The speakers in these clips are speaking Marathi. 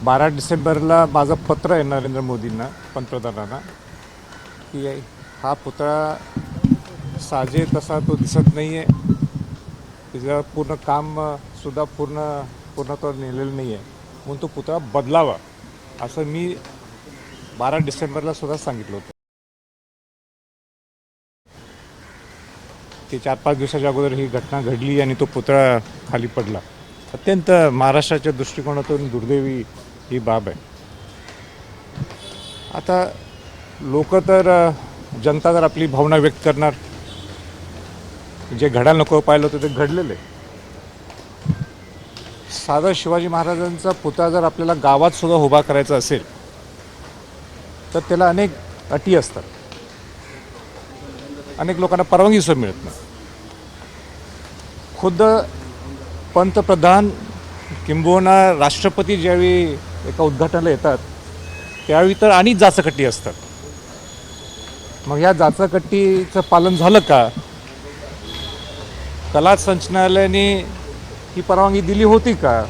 12 डिसेंबरला माझं पत्र आहे नरेंद्र मोदींना, पंतप्रधानांना, की हा पुतळा साजे तसा तो दिसत नाही आहे. तिचं पूर्ण कामसुद्धा पूर्णत्वावर नेलेलं नाही आहे, म्हणून तो पुतळा बदलावा असं मी 12 डिसेंबरला सुद्धा सांगितलं होतं. ते 4-5 दिवसाच्या अगोदर ही घटना घडली आणि तो पुतळा खाली पडला. अत्यंत महाराष्ट्राच्या दृष्टिकोनातून दुर्दैवी ही बाब आहे. आता लोक तर जनता तर आपली भावना व्यक्त करणार, जे घडायला नको पाहिलं होतं ते घडलेलं आहे. साधा शिवाजी महाराजांचा पुतळा जर आपल्याला गावात सुद्धा उभा करायचा असेल तर त्याला अनेक अटी असतात, अनेक लोकांना परवानगी सुद्धा मिळत नाही. खुद्द पंतप्रधान किंबहुना राष्ट्रपती ज्यावेळी एका उद्घाटनाला येतात त्यावेळी तर आणि जाचकट्टी असतात. मग या जाचकट्टीचं पालन झालं का? कला संचालनालयाने ही परवानगी दिली होती का?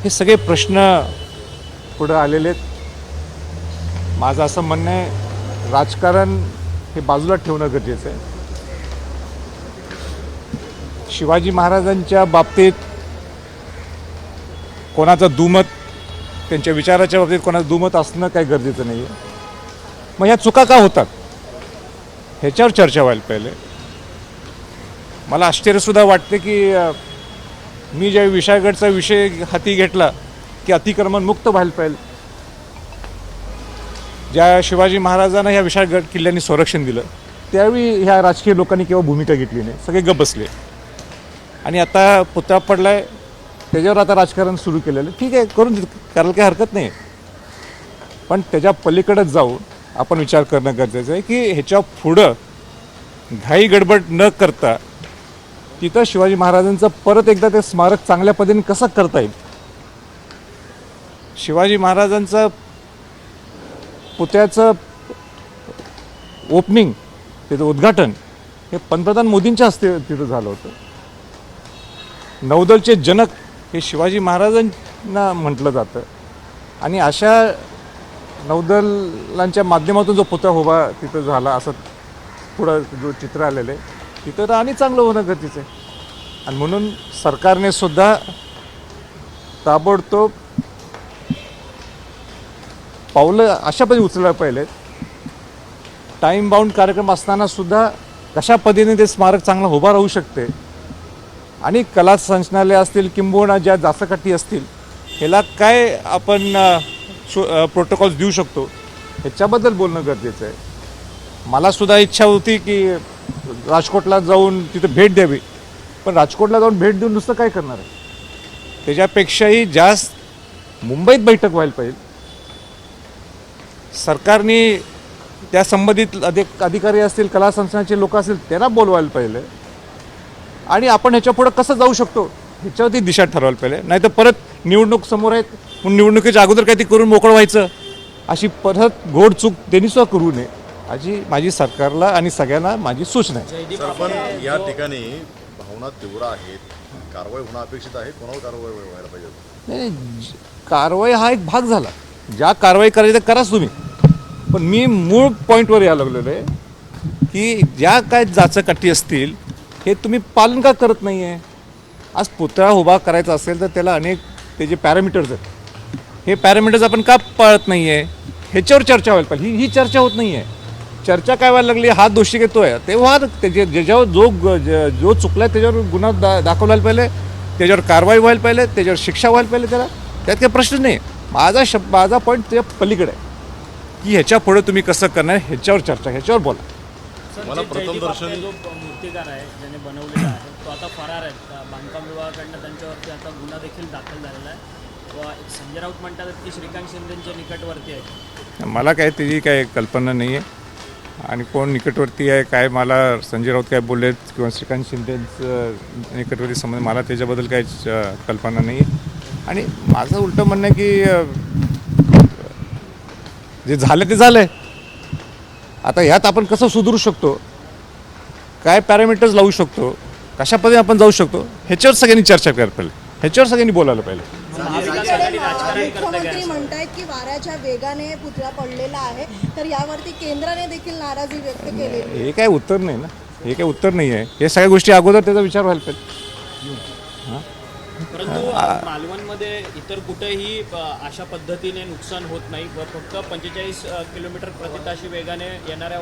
हे सगळे प्रश्न पुढे आलेले आहेत. माझं असं म्हणणं आहे, राजकारण हे बाजूला ठेवणं गरजेचं आहे. शिवाजी महाराजांच्या बाबतीत कोणाचं दुमत, त्यांच्या विचाराच्या बाबतीत कोणाचं दुमत असणं काही गरजेचं नाही आहे. मग ह्या चुका का होतात ह्याच्यावर चर्चा व्हायला पाहिजे. मला आश्चर्यसुद्धा वाटते की मी ज्या विशाळगडचा विषय हाती घेतला की अतिक्रमण मुक्त व्हायला पाहिजे. ज्या शिवाजी महाराजांना ह्या विशाळगड किल्ल्यांनी संरक्षण दिलं त्यावेळी ह्या राजकीय लोकांनी केव्हा भूमिका घेतली नाही, सगळे गप्प बसले. आणि आता पुतळा पडलाय त्याच्यावर आता राजकारण सुरू केलेलं. ठीक आहे, करून करायला काही हरकत नाही, पण त्याच्या पलीकडे जाऊन आपण विचार करणं गरजेचं आहे की ह्याच्या पुढं घाई गडबड न करता तिथं शिवाजी महाराजांचं परत एकदा ते स्मारक चांगल्या पद्धतीने कसं करता येईल. शिवाजी महाराजांचं पुतळ्याचं ओपनिंग, त्याचं उद्घाटन हे पंतप्रधान मोदींच्या हस्ते तिथं झालं होतं. नौदलचे जनक हे शिवाजी महाराजांना म्हटलं जातं आणि अशा नौदलांच्या माध्यमातून जो पुतळा उभा तिथं झाला असं पुढं जो चित्र आलेलं आहे तिथं तर आणि चांगलं होणं गरजेचं आहे. आणि म्हणून सरकारने सुद्धा ताबडतोब पावलं अशा पद्धतीने उचलायला पाहिजेत. टाईम बाउंड कार्यक्रम असताना सुद्धा कशा पद्धतीने ते स्मारक चांगलं उभा राहू शकते आणि कला संचालनालय असतील किंबहुना ज्या जाचकट्टी असतील ह्याला काय आपण प्रोटोकॉल्स देऊ शकतो ह्याच्याबद्दल बोलणं गरजेचं आहे. मलासुद्धा इच्छा होती की राजकोटला जाऊन तिथं भेट द्यावी, पण राजकोटला जाऊन भेट देऊन नुसतं काय करणार आहे. त्याच्यापेक्षाही जास्त मुंबईत बैठक व्हायला पाहिजे. सरकारने त्या संबंधित अधिकारी असतील, कला संस्थांचे लोक असतील त्यांना बोलवायला पाहिजे आणि आपण ह्याच्या पुढं कसं जाऊ शकतो ह्याच्यावरती दिशा ठरवायला पाहिजे. नाही तर परत निवडणूक समोर आहेत म्हणून निवडणुकीच्या अगोदर काही ते करून मोकळं व्हायचं, अशी परत घोड चूक त्यांनी सुद्धा करू नये अशी माझी सरकारला आणि सगळ्यांना माझी सूचना आहे. पण या ठिकाणी भावना तीव्र आहेत, कारवाई होणं अपेक्षित आहे. कोणावर कारवाई व्हायला पाहिजे? नाही, कारवाई हा एक भाग झाला. ज्या कारवाई करायची ते कराच तुम्ही, पण मी मूळ पॉईंटवर यायला लागलेलो आहे की ज्या काय जाचकट्टी असतील हे तुम्ही पालन का करत नाही आहे. आज पुतळा उभा करायचा असेल तर त्याला अनेक त्याचे पॅरामीटर्स आहेत. हे पॅरामीटर्स आपण का पाळत नाही आहे ह्याच्यावर चर्चा व्हायला पाहिजे. ही चर्चा होत नाही आहे. चर्चा काय व्हायला लागली, हा दोषी घेतो आहे तेव्हा ज्याच्यावर जो चुकला आहे त्याच्यावर गुन्हा दाखवला पाहिजे, त्याच्यावर कारवाई व्हायला पाहिजे, त्याच्यावर शिक्षा व्हायला पाहिजे. त्यात काही प्रश्न नाही. माझा पॉईंट त्याच्या पलीकडे आहे की ह्याच्या पुढे तुम्ही कसं करणार ह्याच्यावर चर्चा, ह्याच्यावर बोला. मला प्रथम दर्शनी जो मूर्तिकार आहे ज्याने बनवलेला आहे तो आता फरार आहे. बांधकाम विभागाकडनं त्यांच्यावरती आता गुन्हा देखील दाखल झालेला आहे. एक संजय राऊत म्हणतात की श्रीकांत शिंदेच्या निकटवर्ती आहे. मला काय त्याची काय कल्पना नाही आहे आणि कोण निकटवर्ती आहे काय, मला संजय राऊत काय बोललेत किंवा श्रीकांत शिंदेचं निकटवर्ती संबंध मला त्याच्याबद्दल काहीच कल्पना नाही आहे. आणि माझं उलटं म्हणणं आहे की जे झालं ते झालं आहे. आता ह्यात आपण कसं सुधारू शकतो, काय पॅरामीटर्स लावू शकतो, कशा पद्धतीने आपण जाऊ शकतो ह्याच्यावर सगळ्यांनी चर्चा करायला पाहिजे. ह्याच्यावर सगळ्यांनी बोलायला पाहिजे. महाविकास आघाडी राजकारण करते मुख्यमंत्री काय? म्हणतायत की वाऱ्याच्या वेगाने पुतळा पडलेला आहे, तर यावरती केंद्राने देखील नाराजी व्यक्त केलेली आहे. हे काय उत्तर नाही ना, हे काय उत्तर नाही आहे. हे सगळ्या गोष्टी अगोदर त्याचा विचार व्हायला पाहिजे. परंतु मालवणमध्ये इतर कुठेही अशा पद्धतीने नुकसान होत नाही व फक्त 45 किलोमीटर प्रति ताशी वेगाने येणाऱ्या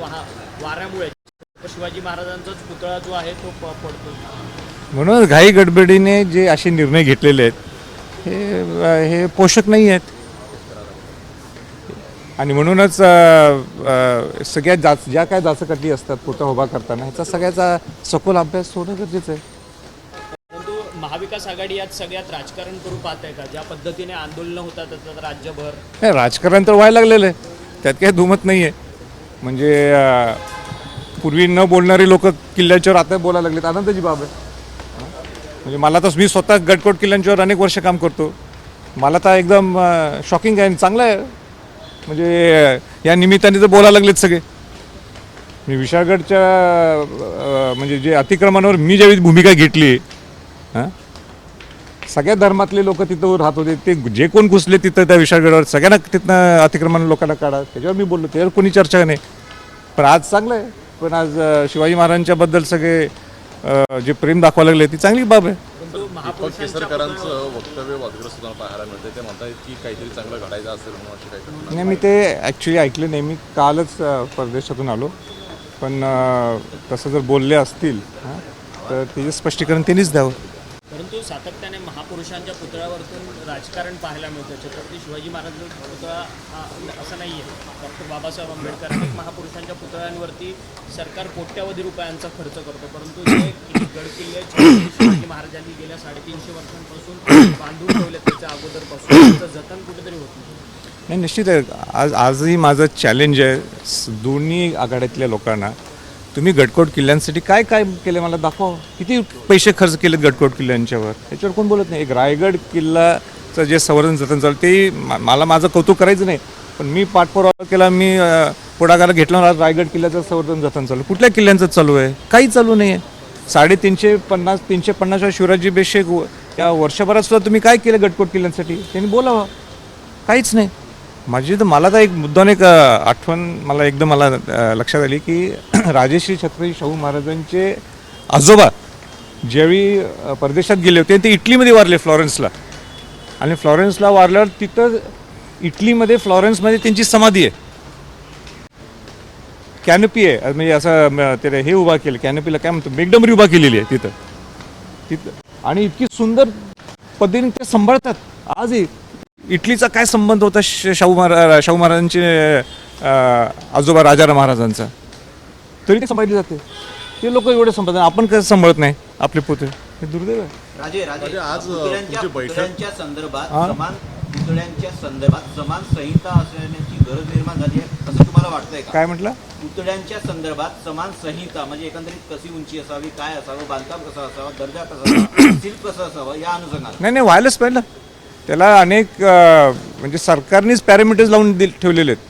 वाऱ्यामुळे शिवाजी महाराजांचाच पुतळा जो आहे तो पडतो. म्हणून घाई गडबडीने जे असे निर्णय घेतलेले आहेत हे पोषक नाही आहेत. आणि म्हणूनच सगळ्यात ज्या काय जाचकाठी असतात पुतळा उभा करताना ह्याचा सगळ्याचा सखोल अभ्यास होणं गरजेचं आहे. परंतु महाविकास आघाडी यात सगळ्यात राजकारण करू पाहते का? ज्या पद्धतीने आंदोलनं होतात आता राज्यभर. नाही, राजकारण तर व्हायला लागलेलं आहे, त्यात काही दुमत नाही आहे. म्हणजे पूर्वी न बोलणारे लोक किल्ल्याच्यावर आता बोलायला लागलेत, आनंदाची बाब आहे. म्हणजे मला तर, मी स्वतः गडकोट किल्ल्यांच्यावर अनेक वर्ष काम करतो, मला तर एकदम शॉकिंग आहे, चांगलं आहे. म्हणजे या निमित्ताने तर बोलायला लागलेत सगळे. मी विशाळगडच्या म्हणजे जे अतिक्रमणावर मी ज्यावेळी भूमिका घेतली, सगळ्या धर्मातले लोक तिथं राहत होते, ते जे कोण घुसले तिथं त्या विशाळगडावर सगळ्यांना तिथनं अतिक्रमण लोकांना काढा, त्याच्यावर मी बोललो, त्यावर कोणी चर्चा नाही. पण आज चांगलं आहे. पण आज शिवाजी महाराजांच्याबद्दल सगळे जे प्रेम दाखवायला लागले ती चांगली बाब आहे. परंतु दीपक महापुरुषांच्या केसरकरांचं वक्तव्य वादग्रस्त होताना पाहायला मिळते. ते म्हणतात की काहीतरी चांगलं घडायचं असेल म्हणून अशी काहीतरी. नाही, मी ते ॲक्च्युली ऐकले नाही. मी कालच परदेशातून आलो. पण तसं जर बोलले असतील तर त्याचं स्पष्टीकरण त्यांनीच द्यावं. परंतु सातत्याने महापुरुषांच्या पुतळ्यावरतून राजकारण पाहायला मिळतं. छत्रपती शिवाजी महाराजांचा पुतळा असं नाही आहे. डॉक्टर बाबासाहेब आंबेडकर अनेक महापुरुषांच्या पुतळ्यांवरती सरकार कोट्यवधी रुपयांचा खर्च करतो. परंतु जे गडकिल्ले छत्रपती शिवाजी महाराजांनी गेल्या 350 वर्षांपासून बांधून ठेवले, त्याच्या अगोदरपासून त्याचं जतन कुठेतरी होत नाही. नाही, निश्चित आहे. आजही माझं चॅलेंज आहे दोन्ही आघाड्यातल्या लोकांना, तुम्ही गडकोट किल्ल्यांसाठी काय काय केलं मला दाखवा. किती पैसे खर्च केलेत गडकोट किल्ल्यांच्यावर, त्याच्यावर कोण बोलत नाही. एक रायगड किल्लाचं जे संवर्धन जतन चालू ते मला माझं कौतुक करायचं नाही, पण मी पाठपुरावा केला, मी पुढाकार घेतला. आज रायगड किल्ल्याचं संवर्धन जतन चालू, कुठल्या किल्ल्यांचं चालू आहे? काही चालू नाही आहे. 350 शिवराज्याभिषेक या वर्षभरात सुद्धा तुम्ही काय केलं गडकोट किल्ल्यांसाठी? त्यांनी बोलावं. काहीच नाही. मला तर एक मुद्दाम एक आठवण मला एकदम लक्षात आली की राजश्री छत्रपती शाहू महाराजांचे आजोबा ज्यावेळी परदेशात गेले होते ते इटलीमध्ये वारले, फ्लॉरेन्सला. आणि फ्लॉरेन्सला वारल्यावर तिथं इटलीमध्ये फ्लॉरेन्समध्ये त्यांची समाधी आहे, कॅनपी आहे. म्हणजे असं ते हे उभा केलं, कॅनपीला काय म्हणतो, मेघडंबरी उभा केलेली आहे तिथं. आणि इतकी सुंदर पद्धतीने ते सांभाळतात. आजही इटलीचा काय संबंध होता शाहू महाराजांचे आजोबा राजाराम महाराजांचा, तरी ते सांभाळले जाते. ते लोक एवढे सांभाळतात, आपण कसं सांभाळत नाही आपले पुतळे? हे दुर्दैव आहे. राजे, आज तुमची बैठक पुतळ्यांच्या संदर्भात समान संहिता असण्याची गरज निर्माण झाली आहे असं तुम्हाला वाटतंय का? काय म्हटलं? पुतळ्यांच्या संदर्भात समान संहिता म्हणजे एकंदरीत कशी उंची असावी, काय असावं, बांधकाम कसं असावं, दर्जा कसा असावा, शिल्प कसं असावं, या अनुषंगाने. नाही, व्हायलाच पाहिजे. त्याला अनेक म्हणजे सरकारनेच पॅरामीटर्स लावून ठेवलेले आहेत.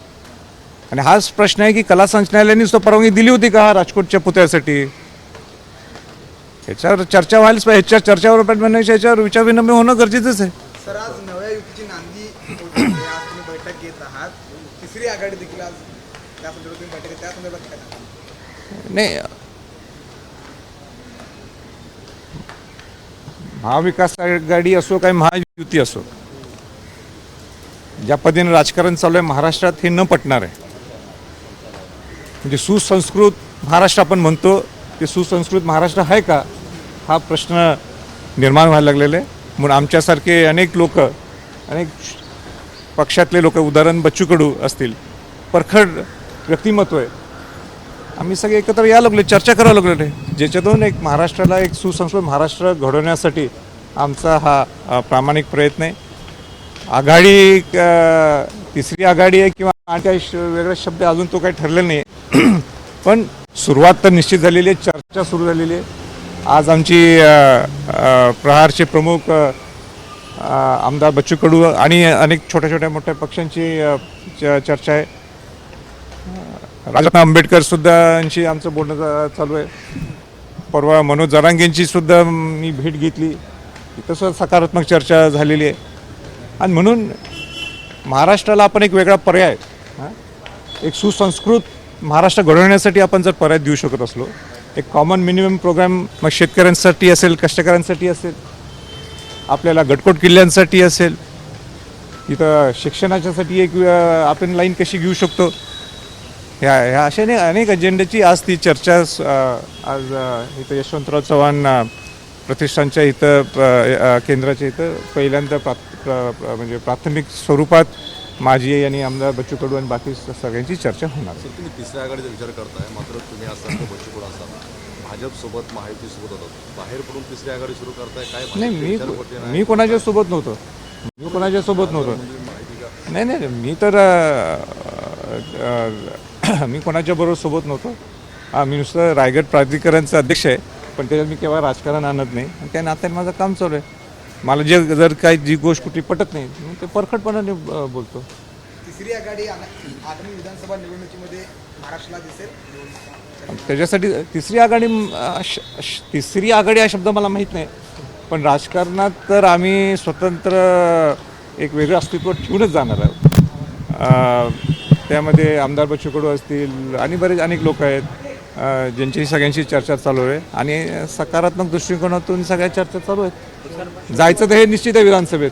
आणि हाच प्रश्न आहे की कला संचालनालयाने सुद्धा परवानगी दिली होती का राजकोटच्या पुतळ्यासाठी? ह्याच्यावर चर्चा व्हायलाच पाहिजे. ह्याच्या चर्चावर ह्याच्यावर विचारविनिमय होणं गरजेचंच आहे. सर, आज नव्या युतीची नांदी होती. आज तुम्ही बैठक घेत आहात. तिसरी आघाडी देखील आज त्या संदर्भात तुम्ही बैठक घेत, त्या संदर्भात काय सांगाल? नाही, महाविकास आघाडी असो काय महायुती असो, ज्या पद्धतीने राजकारण चालू आहे महाराष्ट्रात हे न पटणार आहे. म्हणजे सुसंस्कृत महाराष्ट्र आपण म्हणतो, ते सुसंस्कृत महाराष्ट्र आहे का हा प्रश्न निर्माण व्हायला लागलेला आहे. म्हणून आमच्यासारखे अनेक लोक, अनेक पक्षातले लोक, उदाहरण बच्चू कडू असतील, परखड व्यक्तिमत्व आहे, आम्ही सगळे एकत्र यायला लागलो, चर्चा करायला लागलो आहे, ज्याच्यातून एक महाराष्ट्राला एक सुसंस्कृत महाराष्ट्र घडवण्यासाठी आमचा हा प्रामाणिक प्रयत्न आहे. आघाडी तिसरी आघाडी आहे किंवा आणि काही वेगळा शब्द अजून तो काही ठरलेला नाही आहे. पण सुरुवात तर निश्चित झालेली आहे, चर्चा सुरू झालेली आहे. आज आमची प्रहारचे प्रमुख आमदार बच्चू कडू आणि अनेक छोट्या छोट्या मोठ्या पक्षांची चर्चा आहे. राजरत्न आंबेडकर सुद्धांशी आमचं बोलणं चालू आहे. परवा मनोज जरांगेंची सुद्धा मी भेट घेतली. तिथं सुद्धा सकारात्मक चर्चा झालेली आहे. आणि म्हणून महाराष्ट्राला आपण एक वेगळा पर्याय, एक सुसंस्कृत महाराष्ट्र घडवण्यासाठी आपण जर पर्याय देऊ शकत असलो, एक कॉमन मिनिमम प्रोग्राम मग शेतकऱ्यांसाठी असेल, कष्टकऱ्यांसाठी असेल, आपल्याला गडकोट किल्ल्यांसाठी असेल, इथं शिक्षणाच्यासाठी एक आपण लाईन कशी घेऊ शकतो, ह्या अशाने अनेक अजेंड्याची आज ती चर्चा आज इथं यशवंतराव चव्हाण प्रतिष्ठानच्या इथं केंद्राच्या इथं पहिल्यांदा म्हणजे प्राथमिक स्वरूपात माझी आणि आमदार बच्चू कडू आणि बाकी सगळ्यांची चर्चा होणार. सर तुम्ही तिसऱ्या आघाडीचा विचार करताय, मात्र तुम्ही असताना बच्चू कडू असताना भाजपसोबत महायुतीसोबत होतात, बाहेर पडून तिसरी आघाडी सुरू करताय काय? नाही, मी कोणाच्या सोबत नव्हतो. नाही, मी तर मी कोणाच्या बरोबर सोबत नव्हतो. मी नुसतं रायगड प्राधिकरणचा अध्यक्ष आहे, पण त्याच्यात मी केव्हा राजकारण आणत नाही. आणि त्या नात्याने माझं काम चालू आहे. मला जर काही जी गोष्ट कुठली पटत नाही मी ते परखडपणाने बोलतो. तिसरी आघाडी आगामी विधानसभा निवडणुकीमध्ये महाराष्ट्राला दिसेल. त्याच्यासाठी तिसरी आघाडी हा शब्द मला माहीत नाही, पण राजकारणात तर आम्ही स्वतंत्र एक वेगळं अस्तित्व ठेवूनच जाणार आहोत. त्यामध्ये आमदार बच्चू कडू असतील आणि बरेच अनेक लोक आहेत ज्यांची सगळ्यांशी चर्चा चालू आहे आणि सकारात्मक दृष्टिकोनातून सगळ्या चर्चा चालू आहेत. जायचं तर हे निश्चित आहे विधानसभेत.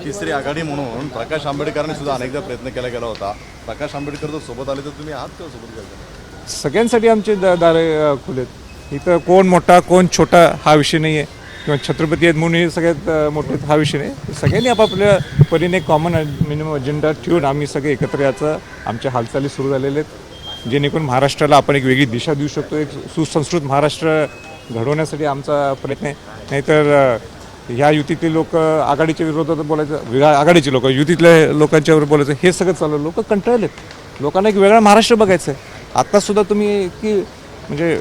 तिसरी आघाडी म्हणून प्रकाश आंबेडकरांनी सुद्धा अनेकदा प्रयत्न केला गेला होता. प्रकाश आंबेडकर जर सोबत आले तर तुम्ही आहात किंवा सोबत गेला? सगळ्यांसाठी आमचे दारे खुलेत. इथं कोण मोठा कोण छोटा हा विषय नाही आहे, किंवा छत्रपती आहेत म्हणून हे सगळ्यात मोठे हा विषय नाही. सगळ्यांनी आपापल्या परीने कॉमन मिनिमम अजेंडा ठेवून आम्ही सगळे एकत्र याचं आमच्या हालचाली सुरू झालेल्या आहेत, जेणेकरून महाराष्ट्राला आपण एक वेगळी दिशा देऊ शकतो. एक सुसंस्कृत महाराष्ट्र घडवण्यासाठी आमचा प्रयत्न आहे. नाहीतर ह्या युतीतले लोक आघाडीच्या विरोधात बोलायचं, आघाडीचे लोक युतीतल्या लोकांच्यावर बोलायचं, हे सगळं चालू. लोक कंटाळलेत. लोकांना एक वेगळा महाराष्ट्र बघायचं आहे. आत्तासुद्धा तुम्ही की म्हणजे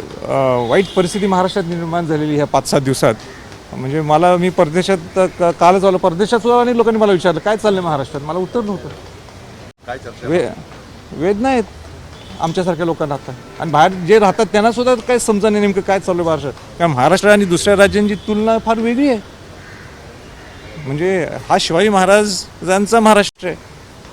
वाईट परिस्थिती महाराष्ट्रात निर्माण झालेली ह्या 5-7 दिवसात. म्हणजे मी परदेशात कालच आलो, परदेशात सुद्धा अनेक लोकांनी मला विचारलं काय चाललंय महाराष्ट्रात. मला उत्तर नव्हतं. काय चर्चा? वेदना आहेत आमच्यासारख्या लोकांना आता, आणि बाहेर जे राहतात त्यांना सुद्धा काय समजा नाही नेमकं काय चालू आहे महाराष्ट्रात. कारण महाराष्ट्र आणि दुसऱ्या राज्यांची तुलना फार वेगळी आहे. म्हणजे हा शिवाजी महाराजांचा महाराष्ट्र आहे,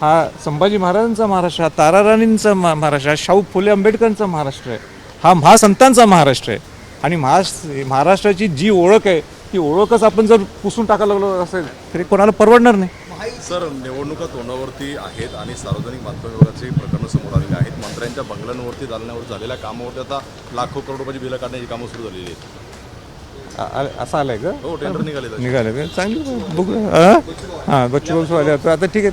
हा संभाजी महाराजांचा महाराष्ट्र, हा ताराराणींचा महाराष्ट्र, हा शाहू फुले आंबेडकरांचा महाराष्ट्र आहे, हा महासंतांचा महाराष्ट्र आहे. आणि महाराष्ट्राची जी ओळख आहे ती ओळखच आपण जर पुसून टाकायला लागलो असेल तरी कोणाला परवडणार नाही. सर निवडणुका तोंडावरती आहेत आणि सार्वजनिक बांधकाम विभागाची प्रकरणं समोर आलेली आहेत. मंत्र्यांच्या बंगल्यांवरती दालनावर झालेल्या कामावरती आता लाखो करोड रुपयाची बिलं काढण्याची कामं सुरू झालेली आहेत. असं आलंय का? हो टेंडर निघाले. चांगली बघू. हां बच्चू कडू आले आता ठीक आहे.